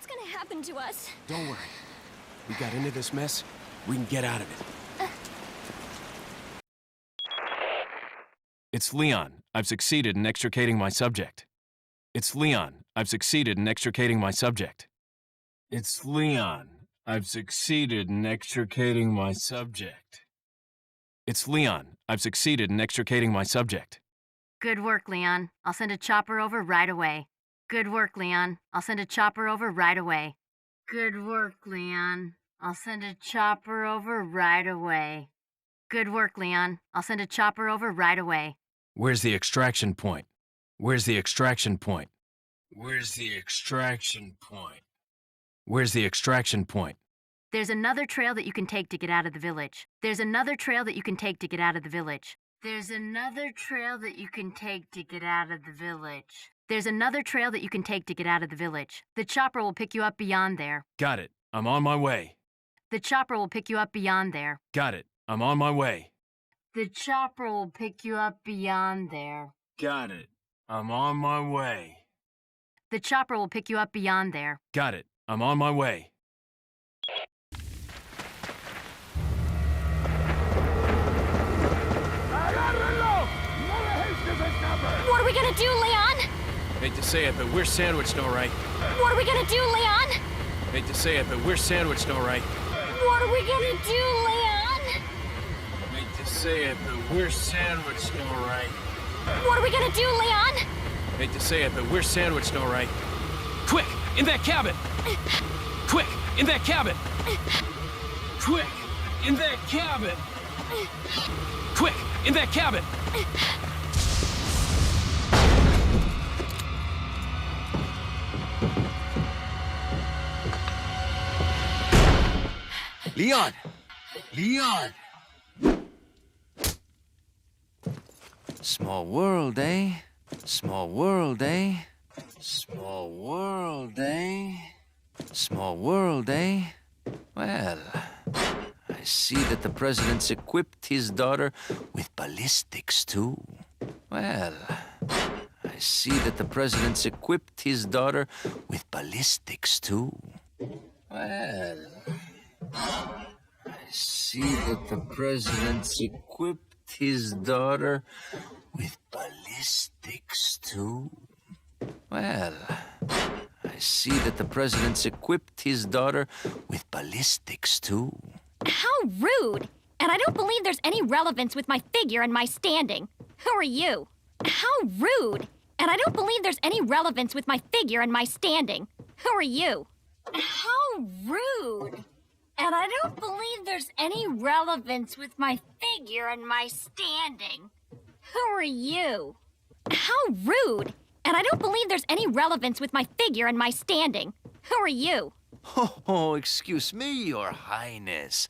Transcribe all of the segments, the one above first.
gonna happen to us? Don't worry. We got into this mess. We can get out of it. It's Leon. I've succeeded in extricating my subject. It's Leon. I've succeeded in extricating my subject. It's Leon. I've succeeded in extricating my subject. It's Leon. I've succeeded in extricating my subject. Good work, Leon. I'll send a chopper over right away. Good work, Leon. I'll send a chopper over right away. Good work, Leon. I'll send a chopper over right away. Good work, Leon. I'll send a chopper over right away. Where's the extraction point? Where's the extraction point? Where's the extraction point? Where's the extraction point? There's another trail that you can take to get out of the village. There's another trail that you can take to get out of the village. There's another trail that you can take to get out of the village. There's another trail that you can take to get out of the village. The chopper will pick you up beyond there. Got it. I'm on my way. The chopper will pick you up beyond there. Got it. I'm on my way. The chopper will pick you up beyond there. Got it. I'm on my way. The chopper will pick you up beyond there. Got it. I'm on my way. What are we gonna do, Leon? Hate to say it, but we're sandwiched all right. What are we gonna do, Leon? Hate to say it, but we're sandwiched all right. What are we gonna do, Leon? Hate to say it, but we're sandwiched all right. What are we gonna do, Leon? Hate to say it, but we're sandwiched all right. Quick! In that cabin! Quick! In that cabin! Quick! In that cabin! Quick! In that cabin! Leon! Leon! Small world, eh? Small world, eh? Small world, eh? Small world, eh? Well, I see that the president's equipped his daughter with ballistics, too. Well, I see that the president's equipped his daughter with ballistics, too. Well, I see that the president's equipped his daughter with ballistics, too. Well, I see that the president's equipped his daughter with ballistics, too. How rude! And I don't believe there's any relevance with my figure and my standing. Who are you? How rude! And I don't believe there's any relevance with my figure and my standing. Who are you? How rude! And I don't believe there's any relevance with my figure and my standing. Who are you? How rude! And I don't believe there's any relevance with my figure and my standing. Who are you? Oh, excuse me, Your Highness.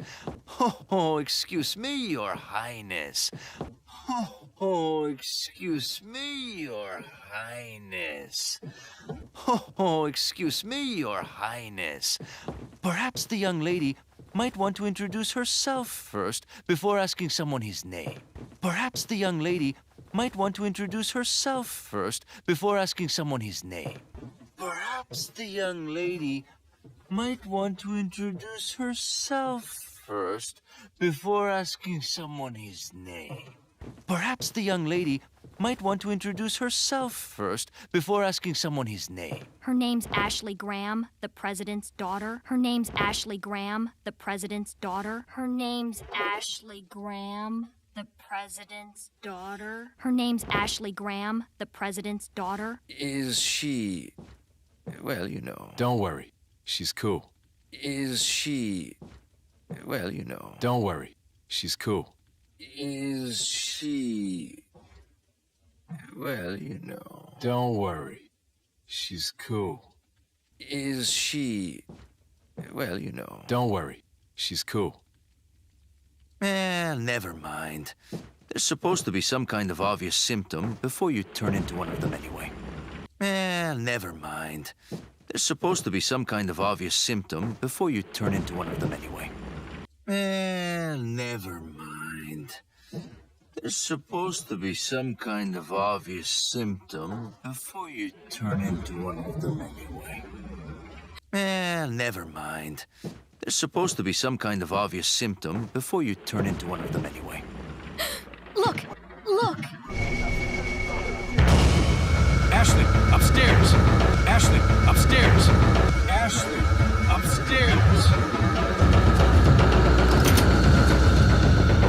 Oh, excuse me, Your Highness. Oh, excuse me, Your Highness. Oh, excuse me, Your Highness. Perhaps the young lady might want to introduce herself first before asking someone his name. Perhaps the young lady might want to introduce herself first before asking someone his name. Perhaps the young lady might want to introduce herself first before asking someone his name. Perhaps the young lady might want to introduce herself first before asking someone his name. Her name's Ashley Graham, the president's daughter. Her name's Ashley Graham, the president's daughter. Her name's Ashley Graham, the president's daughter. Her name's Ashley Graham, the president's daughter. Is she... well, you know. Don't worry. She's cool. Is she... well, you know. Don't worry. She's cool. Is she... well, you know. Don't worry. She's cool. Is she... well, you know. Don't worry. She's cool. Never mind. There's supposed to be some kind of obvious symptom before you turn into one of them anyway. Never mind. There's supposed to be some kind of obvious symptom before you turn into one of them anyway. Never mind. There's supposed to be some kind of obvious symptom before you turn into one of them anyway. never mind. There's supposed to be some kind of obvious symptom before you turn into one of them anyway. Look! Look! Ashley, upstairs! Ashley, upstairs! Ashley, upstairs!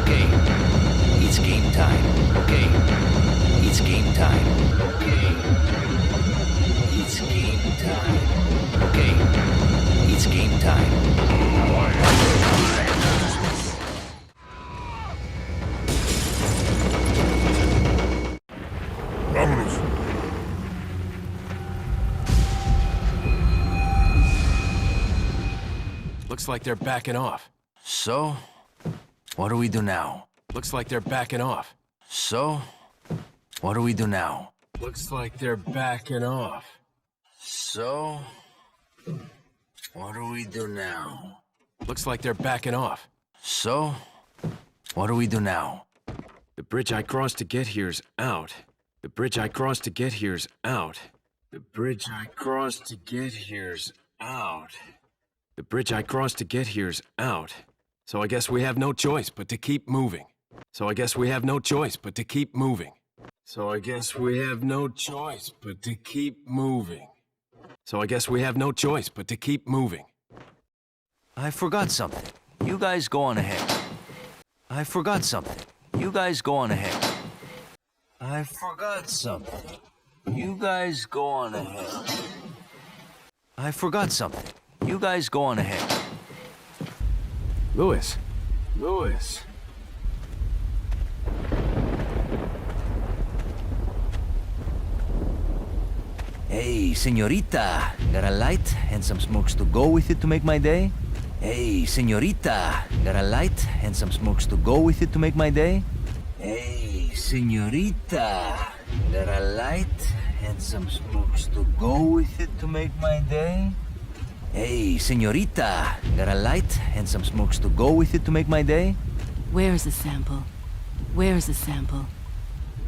Okay, it's game time. Okay, it's game time. Okay, it's game time. Okay, it's game time. Vámonos. Looks like they're backing off. So, what do we do now? Looks like they're backing off. So, what do we do now? Looks like they're backing off. So, what do we do now? Looks like they're backing off. So, what do we do now? The bridge I crossed to get here's out. The bridge I crossed to get here's out. The bridge I crossed to get here's out. The bridge I crossed to get here's out. So I guess we have no choice but to keep moving. So I guess we have no choice but to keep moving. So I guess we have no choice but to keep moving. So I guess we have no choice but to keep moving. I forgot something. You guys go on ahead. I forgot something. You guys go on ahead. I forgot something. You guys go on ahead. I forgot something. You guys go on ahead. Louis. Louis. Hey, señorita. Got a light and some smokes to go with it to make my day? Hey, señorita. Got a light and some smokes to go with it to make my day? Hey, señorita. Got a light and some smokes to go with it to make my day? Hey, señorita. Got a light and some smokes to go with it to make my day? Where's the sample? Where's the sample?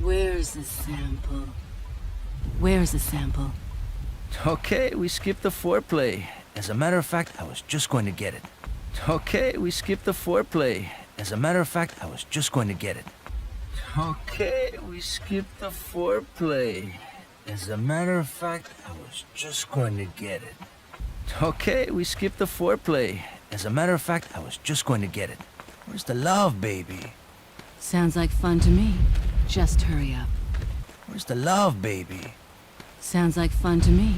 Where's the sample? Where's the sample? Okay, we skipped the foreplay. As a matter of fact, I was just going to get it. Okay, we skipped the foreplay. As a matter of fact, I was just going to get it. Okay, we skipped the foreplay. As a matter of fact, I was just going to get it. Okay, we skipped the foreplay. As a matter of fact, I was just going to get it. Where's the love, baby? Sounds like fun to me. Just hurry up. Where's the love, baby? Sounds like fun to me.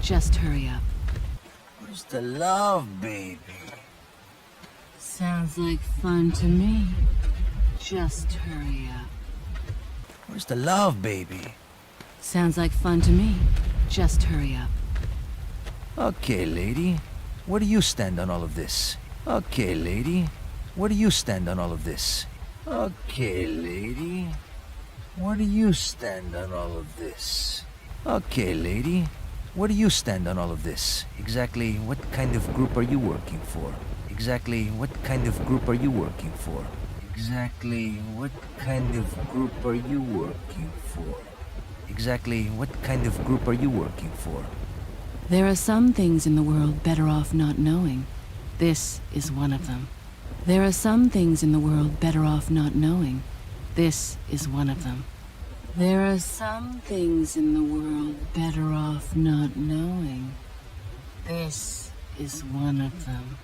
Just hurry up. Where's the love, baby? Sounds like fun to me. Just hurry up. Where's the love, baby? Sounds like fun to me. Just hurry up. Okay, lady. Where do you stand on all of this? Okay, lady. Where do you stand on all of this? Okay, lady. Where do you stand on all of this? Okay, lady. Where do you stand on all of this? Exactly what kind of group are you working for? Exactly what kind of group are you working for? Exactly what kind of group are you working for? Exactly what kind of group are you working for? There are some things in the world better off not knowing. This is one of them. There are some things in the world better off not knowing. This is one of them. There are some things in the world better off not knowing. This is one of them.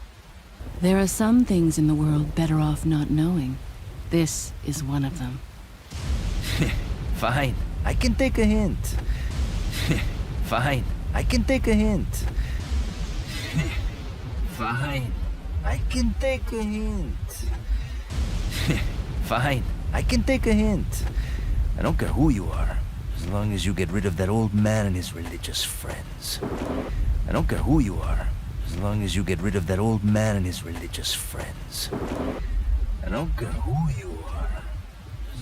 There are some things in the world better off not knowing. This is one of them. Fine, I can take a hint. Fine, I can take a hint. Fine, I can take a hint. Fine, I can take a hint. I don't care who you are, as long as you get rid of that old man and his religious friends. I don't care who you are, as long as you get rid of that old man and his religious friends. I don't care who you are,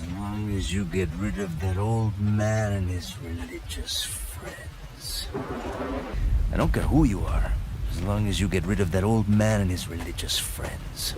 as long as you get rid of that old man and his religious friends. I don't care who you are, as long as you get rid of that old man and his religious friends.